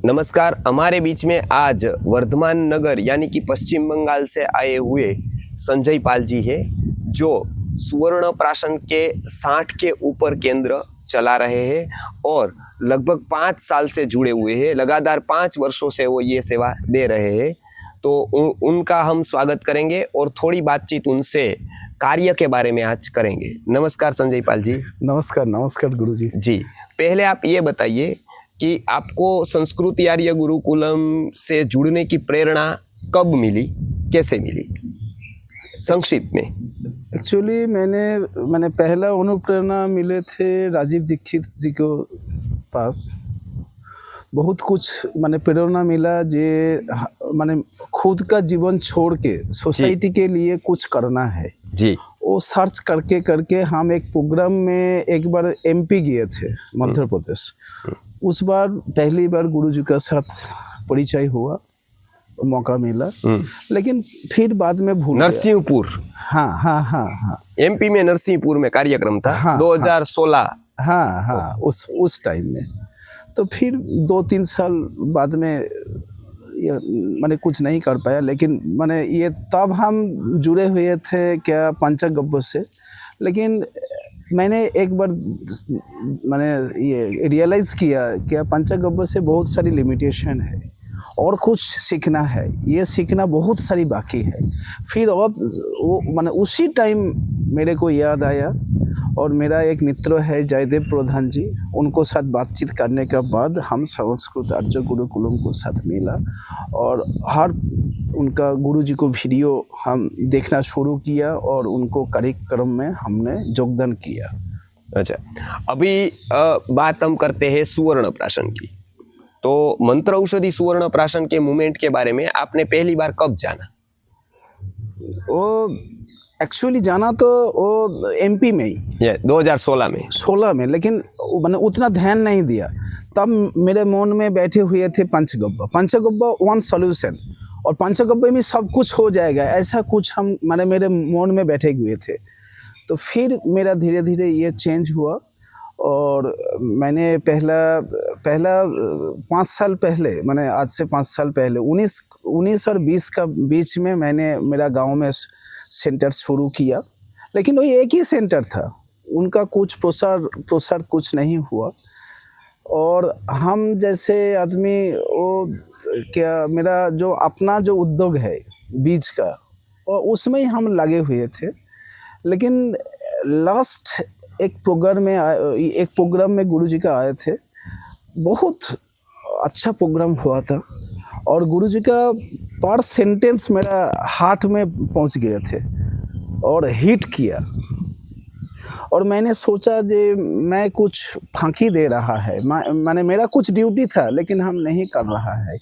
नमस्कार। हमारे बीच में आज वर्धमान नगर यानी कि पश्चिम बंगाल से आए हुए संजय पाल जी है, जो सुवर्ण प्राशन के 60 के ऊपर केंद्र चला रहे हैं और लगभग 5 साल से जुड़े हुए हैं। लगातार 5 वर्षों से वो ये सेवा दे रहे हैं। तो उनका हम स्वागत करेंगे और थोड़ी बातचीत उनसे कार्य के बारे में आज करेंगे। नमस्कार संजय पाल जी। नमस्कार। नमस्कार गुरु जी। जी, पहले आप ये बताइए कि आपको संस्कृति आर्य गुरुकुलम से जुड़ने की प्रेरणा कब मिली, कैसे मिली, संक्षिप्त में। एक्चुअली मैंने पहला अनुप्रेरणा मिले थे राजीव दीक्षित जी को पास। बहुत कुछ मैंने प्रेरणा मिला जे मैंने खुद का जीवन छोड़ के सोसाइटी के लिए कुछ करना है जी। वो सर्च करके करके हम एक प्रोग्राम में एक बार एमपी गए थे, मध्य प्रदेश। उस बार पहली बार गुरुजी का साथ परिचय हुआ, मौका मिला, लेकिन फिर बाद में भूल गया। नरसिंहपुर। हाँ। एमपी में नरसिंहपुर में कार्यक्रम था। हाँ, 2016। हाँ, उस टाइम में। तो फिर 2-3 साल बाद में मैंने कुछ नहीं कर पाया, लेकिन मैंने ये तब हम जुड़े हुए थे क्या पंचगव्य से। लेकिन मैंने एक बार मैंने ये रियलाइज़ किया कि पंचगव्य से बहुत सारी लिमिटेशन है और कुछ सीखना है, ये सीखना बहुत सारी बाकी है। फिर अब वो मैंने उसी टाइम मेरे को याद आया और मेरा एक मित्र है जयदेव प्रधान जी, उनको साथ बातचीत करने के बाद हम संस्कृत आर्य गुरुकुलम को साथ मिला और हर उनका गुरुजी को वीडियो हम देखना शुरू किया और उनको कार्यक्रम में हमने योगदान किया। अच्छा, अभी बात हम करते हैं सुवर्ण प्राशन की। तो मंत्र औषधि सुवर्ण प्राशन के मूवमेंट के बारे में आपने पहली बार कब जाना? वो एक्चुअली जाना तो वो एमपी में ही 2016 में, लेकिन मैंने उतना ध्यान नहीं दिया। तब मेरे मन में बैठे हुए थे पंचगव्य वन सॉल्यूशन, और पंचगव्य में सब कुछ हो जाएगा, ऐसा कुछ हम मेरे मन में बैठे हुए थे। तो फिर मेरा धीरे धीरे ये चेंज हुआ और मैंने पहला 5 साल पहले, मैंने आज से 5 साल पहले 19 और 20 का बीच में मैंने मेरा गांव में सेंटर शुरू किया। लेकिन वही एक ही सेंटर था, उनका कुछ प्रसार कुछ नहीं हुआ। और हम जैसे आदमी वो क्या, मेरा जो अपना जो उद्योग है बीज का, और उसमें ही हम लगे हुए थे। लेकिन लास्ट एक प्रोग्राम में गुरुजी का आए थे, बहुत अच्छा प्रोग्राम हुआ था और गुरुजी का पर सेंटेंस मेरा हार्ट में पहुंच गए थे और हिट किया। और मैंने सोचा जे मैं कुछ फांकी दे रहा है, मैंने मेरा कुछ ड्यूटी था लेकिन हम नहीं कर रहा है।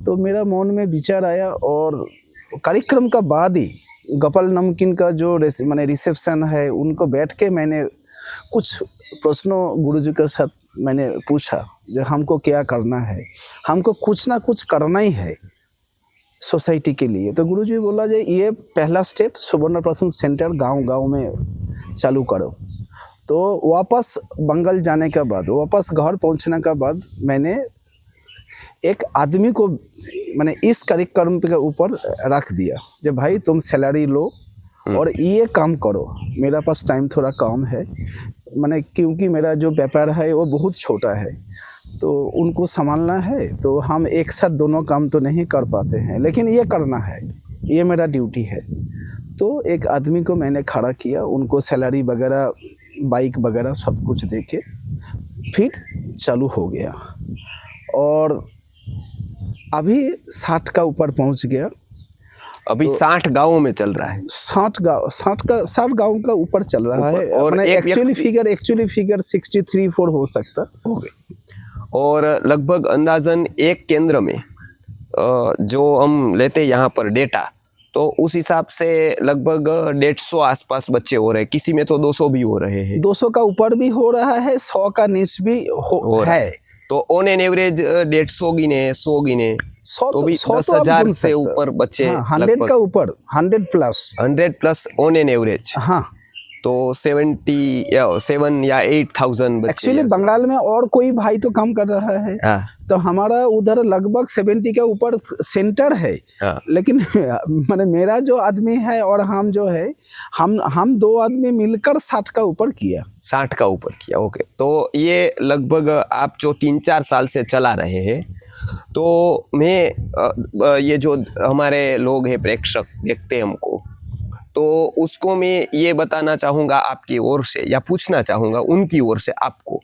तो मेरा मन में विचार आया और कार्यक्रम का बाद ही गोपाल नमकीन का जो रिसेप्शन है, उनको बैठ के मैंने कुछ प्रश्नों गुरुजी के साथ मैंने पूछा जो हमको क्या करना है, हमको कुछ ना कुछ करना ही है सोसाइटी के लिए। तो गुरुजी बोला जे ये पहला स्टेप सुवर्ण प्राशन सेंटर गांव में चालू करो। तो वापस बंगाल जाने के बाद, वापस घर पहुंचने के बाद मैंने एक आदमी को इस कार्यक्रम के ऊपर रख दिया जो भाई तुम सैलरी लो और ये काम करो, मेरा पास टाइम थोड़ा कम है, क्योंकि मेरा जो व्यापार है वो बहुत छोटा है, तो उनको संभालना है, तो हम एक साथ दोनों काम तो नहीं कर पाते हैं, लेकिन ये करना है, ये मेरा ड्यूटी है। तो एक आदमी को मैंने खड़ा किया, उनको सैलरी वगैरह, बाइक वगैरह सब कुछ दे के फिर चालू हो गया और अभी 60 का ऊपर पहुंच गया। अभी तो 60 गाँवों में चल रहा है। 60 गाँव का ऊपर चल रहा है। और एक्चुअली फिगर 63-4 हो सकता हो गई। और लगभग अंदाजन एक केंद्र में जो हम लेते यहाँ पर डेटा, तो उस हिसाब से लगभग 150 आसपास बच्चे हो रहे हैं, किसी में तो 200 भी हो रहे हैं। 200 का ऊपर भी हो रहा है, 100 का नीचे भी हो है। तो ऑन एन एवरेज 150 गिने, 100 गिने, 100 तो भी 10,000 से ऊपर बच्चे। 100 का ऊपर, 100 प्लस ऑन एन एवरेज। हाँ, तो 77 या 8,000 बच्चे। एक्चुअली बंगाल में और कोई भाई तो काम कर रहा है, हाँ तो हमारा उधर लगभग 70 के ऊपर सेंटर है। हाँ लेकिन मैंने मेरा जो आदमी है और हम जो है, हम दो आदमी मिलकर 60 का ऊपर किया। 60 का ऊपर किया। ओके, तो ये लगभग आप जो 3-4 साल से चला रहे हैं, तो मैं ये जो हमारे लोग हैं, प्रेक्षक देखते हैं हमको, तो उसको मैं ये बताना चाहूँगा आपकी ओर से, या पूछना चाहूँगा उनकी ओर से आपको,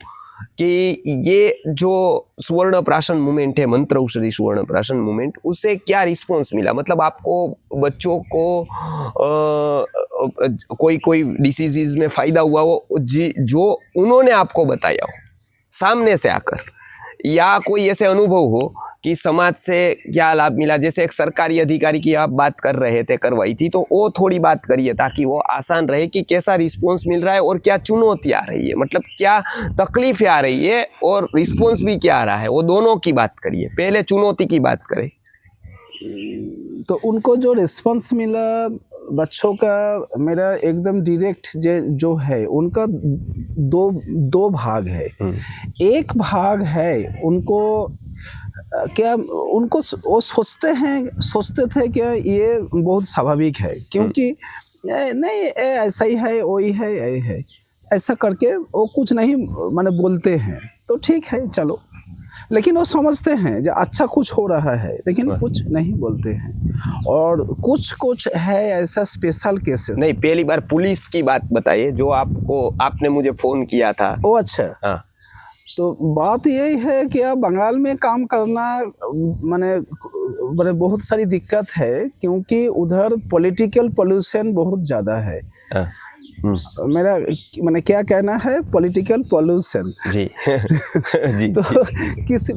कि ये जो सुवर्ण प्राशन मूवमेंट है, मंत्र औषधि सुवर्ण प्राशन मूवमेंट, उससे क्या रिस्पॉन्स मिला? मतलब आपको बच्चों को कोई डिसीज़ में फ़ायदा हुआ हो जो उन्होंने आपको बताया हो सामने से आकर, या कोई ऐसे अनुभव हो कि समाज से क्या लाभ मिला? जैसे एक सरकारी अधिकारी की आप बात कर रहे थे, करवाई थी, तो वो थोड़ी बात करिए ताकि वो आसान रहे कि कैसा रिस्पॉन्स मिल रहा है और क्या चुनौती आ रही है, मतलब क्या तकलीफें आ रही है और रिस्पॉन्स भी क्या आ रहा है, वो दोनों की बात करिए। पहले चुनौती की बात करें। तो उनको जो रिस्पॉन्स मिला बच्चों का, मेरा एकदम डायरेक्ट जो है उनका दो भाग है। एक भाग है उनको क्या, उनको वो सोचते थे कि ये बहुत स्वाभाविक है, क्योंकि नहीं ऐसा ही है, वही है, यही है, ऐसा करके वो कुछ नहीं माने बोलते हैं, तो ठीक है चलो। लेकिन वो समझते हैं जो अच्छा कुछ हो रहा है, लेकिन कुछ नहीं बोलते हैं। और कुछ है ऐसा स्पेशल केसेस। नहीं, पहली बार पुलिस की बात बताइए जो आपने मुझे फोन किया था। ओ अच्छा। हाँ, तो बात यही है कि अब बंगाल में काम करना माने बहुत सारी दिक्कत है, क्योंकि उधर पॉलिटिकल पोल्यूशन बहुत ज़्यादा है। हाँ, मेरा मैंने क्या कहना है, पॉलिटिकल पोल्यूशन। जी जी। तो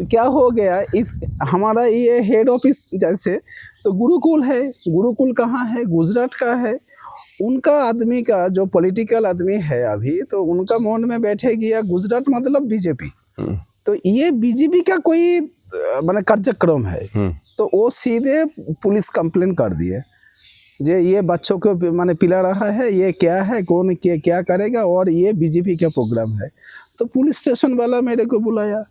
क्या हो गया, इस हमारा ये हेड ऑफिस जैसे, तो गुरुकुल है। गुरुकुल कहाँ है? गुजरात का है। उनका आदमी का जो पॉलिटिकल आदमी है अभी, तो उनका मन में बैठे गया गुजरात मतलब बीजेपी, तो ये बीजेपी का कोई माने कार्यक्रम है, तो वो सीधे पुलिस कंप्लेन कर दिए जे ये बच्चों को माने पिला रहा है, ये क्या है, कौन क्या करेगा, और ये बीजेपी का प्रोग्राम है। तो पुलिस स्टेशन वाला मेरे को बुलाया।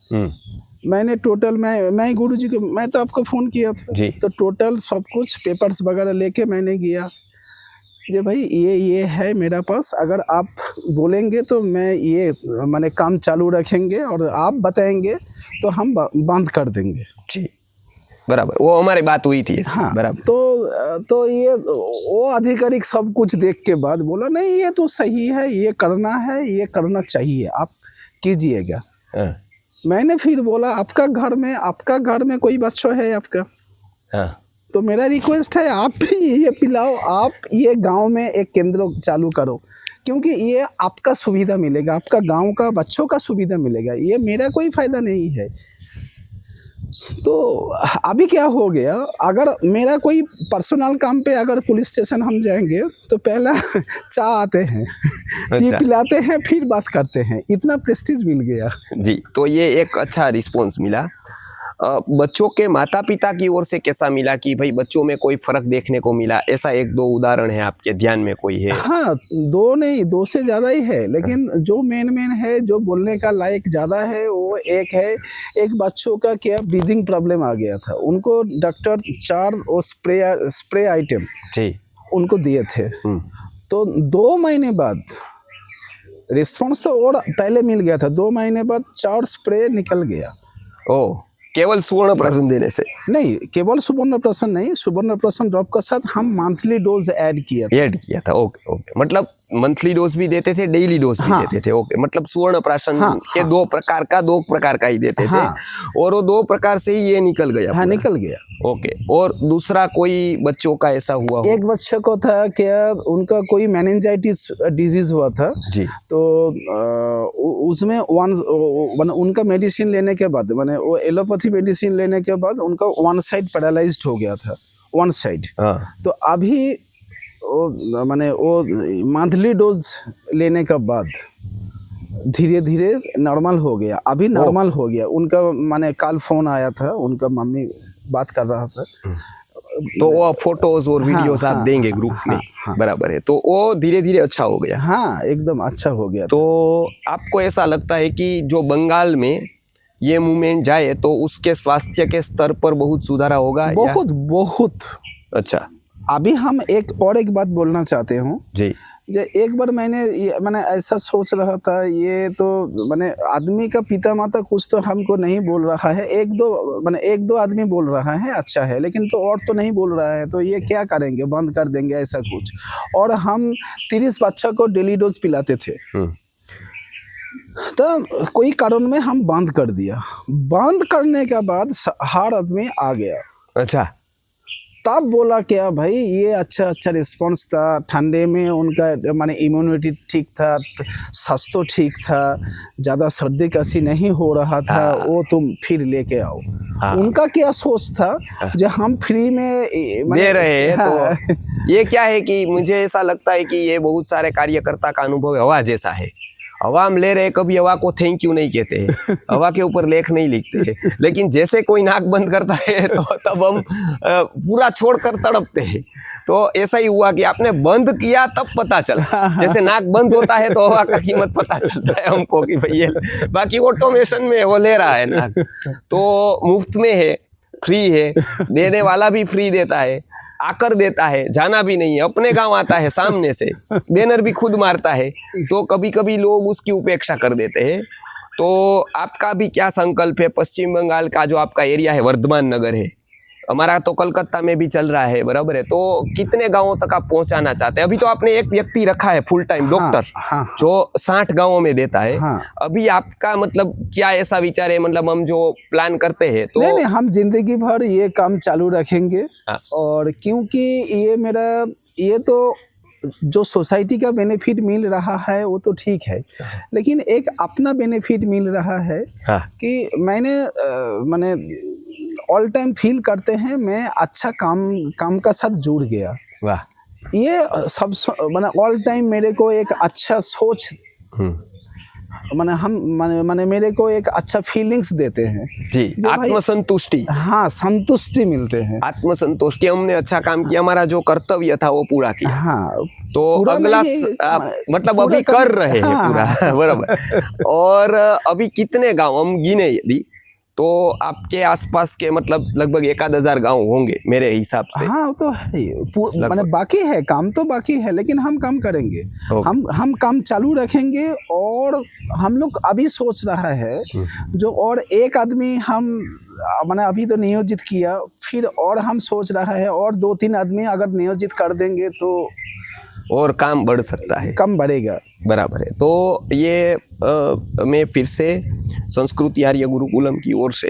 मैंने टोटल मैं गुरुजी को, मैं तो आपको फ़ोन किया था जी। तो टोटल सब कुछ पेपर्स वगैरह लेके मैंने गया, जे भाई ये है मेरा पास, अगर आप बोलेंगे तो मैं ये माने काम चालू रखेंगे, और आप बताएंगे तो हम बंद कर देंगे। जी बराबर, वो हमारी बात हुई थी। हाँ बराबर। तो ये वो आधिकारिक सब कुछ देख के बाद बोला नहीं ये तो सही है, ये करना है, ये करना चाहिए, आप कीजिएगा। हाँ, मैंने फिर बोला आपका घर में कोई बच्चा है आपका, हाँ, तो मेरा रिक्वेस्ट है आप भी ये पिलाओ, आप ये गांव में एक केंद्र चालू करो, क्योंकि ये आपका सुविधा मिलेगा, आपका गांव का बच्चों का सुविधा मिलेगा, ये मेरा कोई फ़ायदा नहीं है। तो अभी क्या हो गया, अगर मेरा कोई पर्सनल काम पे अगर पुलिस स्टेशन हम जाएंगे तो पहला चाय आते हैं, टी पिलाते हैं, फिर बात करते हैं, इतना प्रेस्टीज मिल गया। जी, तो ये एक अच्छा रिस्पॉन्स मिला। बच्चों के माता पिता की ओर से कैसा मिला कि भाई बच्चों में कोई फर्क देखने को मिला? ऐसा 1-2 उदाहरण है आपके ध्यान में कोई है? हाँ, 2 नहीं, 2 से ज़्यादा ही है, लेकिन जो मेन है, जो बोलने का लायक ज़्यादा है, वो एक है, एक बच्चों का क्या ब्रीदिंग प्रॉब्लम आ गया था, उनको डॉक्टर 4 वो स्प्रे आइटम जी उनको दिए थे। तो 2 महीने बाद रिस्पॉन्स तो और पहले मिल गया था, 2 महीने बाद 4 स्प्रे निकल गया। ओ, केवल सुवर्ण प्राशन देने से? नहीं, केवल सुवर्ण प्राशन नहीं, सुवर्ण प्राशन ड्रॉप के साथ हम मंथली डोज ऐड किया था। ओके, मतलब मंथली डोज भी देते थे, डेली डोज भी देते थे। ओके, मतलब सुवर्ण प्राशन के 2 प्रकार का ही देते थे, और वो 2 प्रकार से ही ये निकल गया। हाँ, निकल गया। ओके, और दूसरा कोई बच्चों का ऐसा हुआ? एक बच्चे को था क्या, उनका कोई मेनिंजाइटिस डिजीज हुआ था जी। तो उसमें उनका मेडिसिन लेने के बाद, माने वो एलोपैथी मेडिसिन लेने के बाद उनका 1 साइड पैरालाइज्ड हो गया था, 1 साइड। तो अभी माने वो मंथली डोज लेने के बाद धीरे धीरे नॉर्मल हो गया, अभी नॉर्मल हो गया उनका। माने कल फोन आया था, उनका मम्मी बात कर रहा था, तो वो फोटोज और वीडियोस आप हाँ, देंगे ग्रुप में, हाँ। बराबर है, तो वो धीरे धीरे अच्छा हो गया। हाँ एकदम अच्छा हो गया। तो आपको ऐसा लगता है कि जो बंगाल में ये मूवमेंट जाए तो उसके स्वास्थ्य के स्तर पर बहुत सुधारा होगा या? बहुत बहुत। अच्छा अभी हम एक बात बोलना चाहते हूँ। जी जो एक बार मैंने ऐसा सोच रहा था, ये तो मैंने आदमी का पिता माता कुछ तो हमको नहीं बोल रहा है, एक दो आदमी बोल रहा है अच्छा है, लेकिन तो और तो नहीं बोल रहा है, तो ये क्या करेंगे, बंद कर देंगे ऐसा कुछ। और हम 30 बच्चा को डेली डोज पिलाते थे, तो कोई कारण में हम बंद कर दिया। बंद करने के बाद हर आदमी आ गया। अच्छा, तब बोला क्या भाई, ये अच्छा रिस्पांस था। ठंडे में उनका माने इम्यूनिटी ठीक था, स्वास्थ्य ठीक था, ज़्यादा सर्दी काशी नहीं हो रहा था, वो तुम फिर लेके आओ। उनका क्या सोच था, जो हम फ्री में दे रहे हैं। हाँ। तो ये क्या है कि मुझे ऐसा लगता है कि ये बहुत सारे कार्यकर्ता का अनुभव हवा जैसा है। हवा हम ले रहे, कभी हवा को थैंक यू नहीं कहते हैं, हवा के ऊपर लेख नहीं लिखते हैं, लेकिन जैसे कोई नाक बंद करता है तो तब हम पूरा छोड़कर तड़पते हैं। तो ऐसा ही हुआ कि आपने बंद किया तब पता चला, जैसे नाक बंद होता है तो हवा का कीमत पता चलता है हमको कि भाई ये, बाकी ऑटोमेशन में वो ले रहा है नाक, तो मुफ्त में है, फ्री है, देने वाला भी फ्री देता है, आकर देता है, जाना भी नहीं है, अपने गांव आता है, सामने से बैनर भी खुद मारता है, तो कभी कभी लोग उसकी उपेक्षा कर देते हैं। तो आपका भी क्या संकल्प है? पश्चिम बंगाल का जो आपका एरिया है, वर्धमान नगर है, हमारा तो कलकत्ता में भी चल रहा है, बराबर है, तो कितने गांवों तक आप पहुंचाना चाहते हैं? अभी तो आपने एक व्यक्ति रखा है फुल टाइम डॉक्टर, जो 60 गांवों में देता है। अभी आपका मतलब क्या ऐसा विचार है, मतलब हम जो प्लान करते हैं तो नहीं, हम जिंदगी भर ये काम चालू रखेंगे। और क्योंकि ये तो जो सोसाइटी का बेनिफिट मिल रहा है वो तो ठीक है, लेकिन एक अपना बेनिफिट मिल रहा है कि मैंने ऑल टाइम फील करते हैं मैं अच्छा काम का साथ जुड़ गया। वाह, ये सब ऑल टाइम मेरे को एक अच्छा सोच, मेरे को एक अच्छा फीलिंग्स देते हैं जी, आत्मसंतुष्टि। हाँ, संतुष्टि मिलते हैं, आत्मसंतुष्टि। हमने अच्छा काम किया, हमारा जो कर्तव्य था वो पूरा किया। हाँ, तो अगला मतलब अभी कर रहे हैं पूरा, बराबर। और अभी कितने गांव हम गिने यदि, तो आपके आसपास के मतलब लगभग 1000 गांव होंगे मेरे हिसाब से। हाँ तो है, मैंने बाकी है, काम तो बाकी है, लेकिन हम काम करेंगे, हम काम चालू रखेंगे। और हम लोग अभी सोच रहा है जो और एक आदमी हम मैंने अभी तो नियोजित किया, फिर और हम सोच रहा है और 2-3 आदमी अगर नियोजित कर देंगे तो और काम बढ़ सकता है, कम बढ़ेगा, बराबर है। तो ये मैं फिर से संस्कृति आर्य गुरुकुलम की ओर से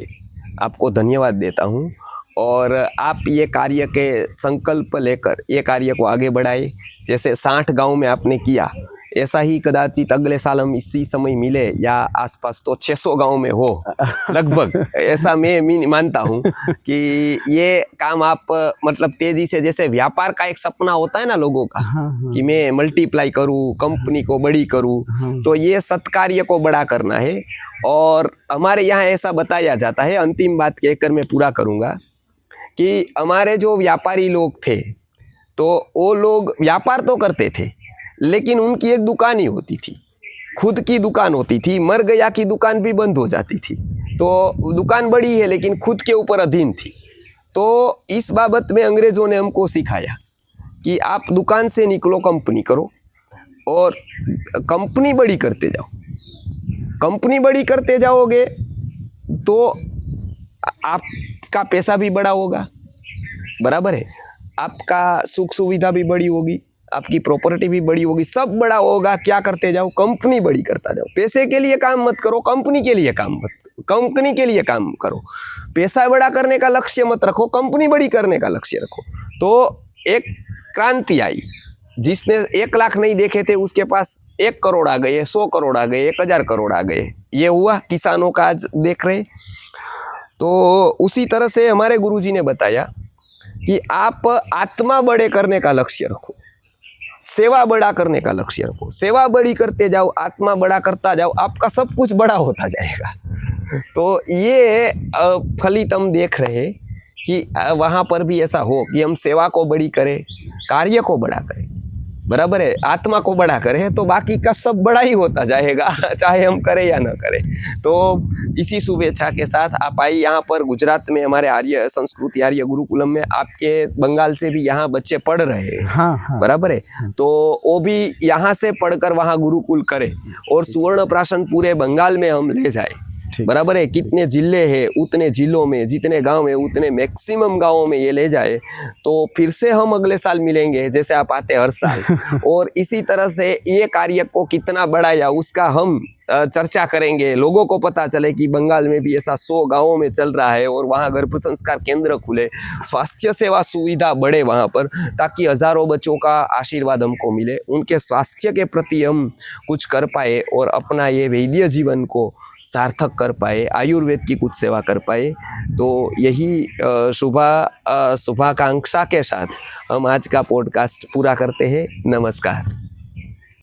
आपको धन्यवाद देता हूँ, और आप ये कार्य के संकल्प लेकर ये कार्य को आगे बढ़ाए। जैसे 60 गांव में आपने किया, ऐसा ही कदाचित अगले साल हम इसी समय मिले या आसपास तो 600 गांव में हो लगभग, ऐसा मैं मानता हूँ कि ये काम आप मतलब तेजी से, जैसे व्यापार का एक सपना होता है ना लोगों का, कि मैं मल्टीप्लाई करूँ, कंपनी को बड़ी करूँ, तो ये सत्कार्य को बड़ा करना है। और हमारे यहाँ ऐसा बताया जाता है, अंतिम बात कहकर मैं पूरा करूँगा, कि हमारे जो व्यापारी लोग थे, तो वो लोग व्यापार तो करते थे, लेकिन उनकी एक दुकान ही होती थी, खुद की दुकान होती थी, मर गया की दुकान भी बंद हो जाती थी। तो दुकान बड़ी है लेकिन खुद के ऊपर अधीन थी। तो इस बाबत में अंग्रेज़ों ने हमको सिखाया कि आप दुकान से निकलो, कंपनी करो, और कंपनी बड़ी करते जाओ। कंपनी बड़ी करते जाओगे तो आपका पैसा भी बड़ा होगा, बराबर है, आपका सुख सुविधा भी बड़ी होगी, आपकी प्रॉपर्टी भी बड़ी होगी, सब बड़ा होगा। क्या करते जाओ? कंपनी बड़ी करता जाओ। पैसे के लिए काम मत करो, कंपनी के लिए काम करो। पैसा बड़ा करने का लक्ष्य मत रखो, कंपनी बड़ी करने का लक्ष्य रखो। तो एक क्रांति आई, जिसने 1 लाख नहीं देखे थे उसके पास 1 करोड़ आ गए, 100 करोड़ आ गए, 1000 करोड़ आ गए। ये हुआ किसानों का आज देख रहे। तो उसी तरह से हमारे गुरुजी ने बताया कि आप आत्मा बड़े करने का लक्ष्य रखो, सेवा बड़ा करने का लक्ष्य रखो, सेवा बड़ी करते जाओ, आत्मा बड़ा करता जाओ, आपका सब कुछ बड़ा होता जाएगा। तो ये फलित हम देख रहे कि वहाँ पर भी ऐसा हो कि हम सेवा को बड़ी करें, कार्य को बड़ा करें, बराबर है, आत्मा को बड़ा करें, तो बाकी का सब बड़ा ही होता जाएगा चाहे हम करें या ना करें। तो इसी शुभेच्छा के साथ आप आई यहाँ पर गुजरात में हमारे आर्य संस्कृति आर्य गुरुकुलम में, आपके बंगाल से भी यहाँ बच्चे पढ़ रहे हैं, हाँ हाँ बराबर है, तो वो भी यहाँ से पढ़कर वहाँ गुरुकुल करे और सुवर्ण प्राशन पूरे बंगाल में हम ले जाए, ठीक। बराबर है। कितने जिले हैं उतने जिलों में, जितने गांव हैं उतने मैक्सिमम गांवों में ये ले जाए, तो फिर से हम अगले साल मिलेंगे जैसे आप आते हर साल और इसी तरह से ये कार्य को कितना बढ़ाया उसका हम चर्चा करेंगे, लोगों को पता चले कि बंगाल में भी ऐसा 100 गांवों में चल रहा है और वहाँ गर्भ संस्कार केंद्र खुले, स्वास्थ्य सेवा सुविधा बढ़े वहाँ पर, ताकि हजारों बच्चों का आशीर्वाद हमको मिले, उनके स्वास्थ्य के प्रति हम कुछ कर पाए और अपना ये वैद्य जीवन को सार्थक कर पाए, आयुर्वेद की कुछ सेवा कर पाए। तो यही शुभाकांक्षा के साथ हम आज का पॉडकास्ट पूरा करते हैं। नमस्कार।